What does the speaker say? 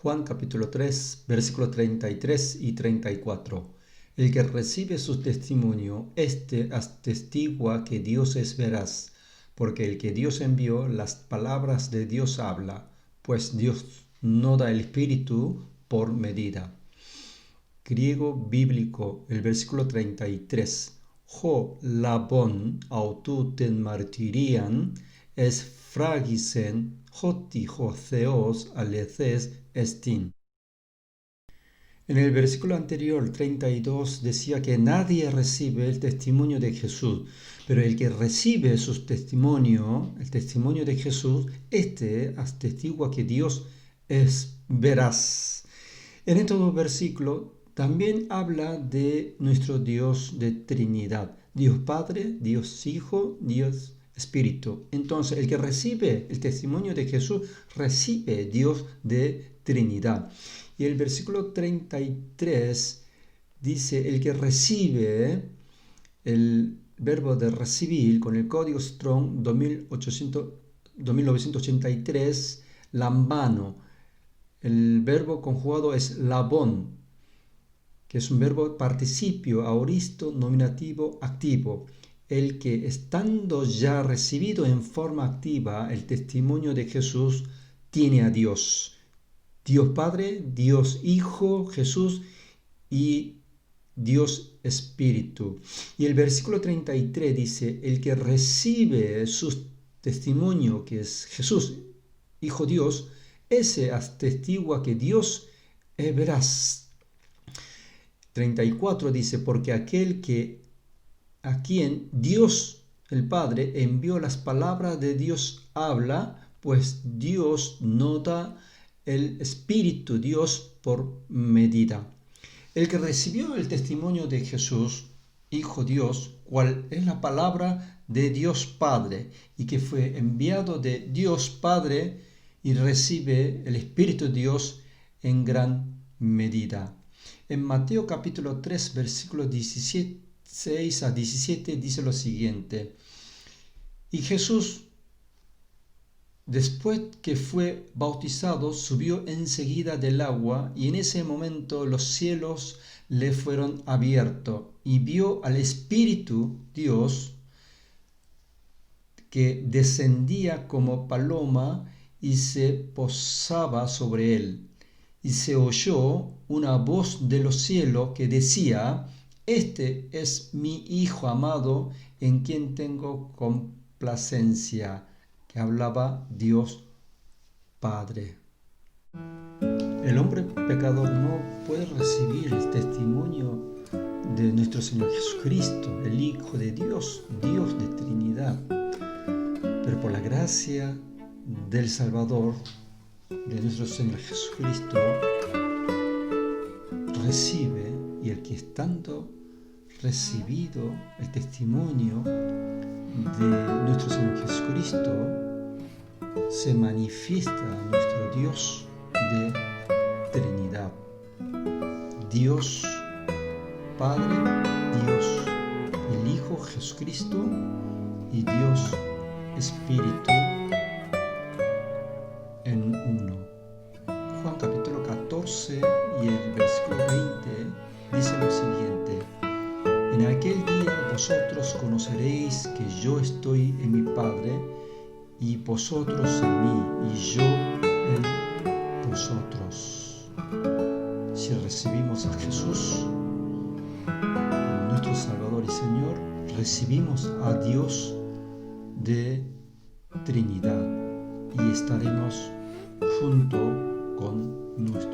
Juan capítulo 3, versículos 33 y 34. El que recibe su testimonio, éste atestigua que Dios es veraz, porque el que Dios envió, las palabras de Dios habla, pues Dios no da el Espíritu por medida. Griego bíblico, el versículo 33. Ho labon aututen martirian es fragisen hoti ho theos aleces estin. En el versículo anterior, 32, decía que nadie recibe el testimonio de Jesús, pero el que recibe su testimonio, el testimonio de Jesús, este atestigua que Dios es veraz. En estos versículos también habla de nuestro Dios de Trinidad, Dios Padre, Dios Hijo, Dios Espíritu. Entonces, el que recibe el testimonio de Jesús, recibe Dios de Trinidad. Y el versículo 33 dice, el que recibe, el verbo de recibir, con el código Strong 2983, lambano. El verbo conjugado es labón, que es un verbo participio aoristo nominativo activo. El que estando ya recibido en forma activa el testimonio de Jesús, tiene a Dios. Dios Padre, Dios Hijo, Jesús y Dios Espíritu. Y el versículo 33 dice, el que recibe su testimonio, que es Jesús, Hijo Dios, ese atestigua que Dios es veraz. 34 dice, porque aquel a quien Dios el Padre envió las palabras de Dios habla, pues Dios no da el Espíritu Dios por medida. El que recibió el testimonio de Jesús, Hijo Dios, cual es la palabra de Dios Padre, y que fue enviado de Dios Padre, y recibe el Espíritu Dios en gran medida. En Mateo capítulo 3, versículos 16 a 17 dice lo siguiente. Y Jesús, después que fue bautizado, subió enseguida del agua, y en ese momento los cielos le fueron abiertos, y vio al Espíritu Dios que descendía como paloma y se posaba sobre él. Y se oyó una voz de los cielos que decía, este es mi Hijo amado, en quien tengo complacencia, que hablaba Dios Padre. El hombre pecador no puede recibir el testimonio de nuestro Señor Jesucristo, el Hijo de Dios, Dios de Trinidad. Pero por la gracia del Salvador, de nuestro Señor Jesucristo, recibe, y el que estando recibido el testimonio de nuestro Señor Jesucristo, se manifiesta nuestro Dios de Trinidad. Dios Padre, Dios el Hijo Jesucristo y Dios Espíritu en uno. Juan capítulo 14 y el versículo 20 dice lo siguiente. En aquel día vosotros conoceréis que yo estoy en mi Padre y vosotros en mí y yo en vosotros. Si recibimos a Jesús, nuestro Salvador y Señor, recibimos a Dios de Trinidad y estaremos junto con nuestro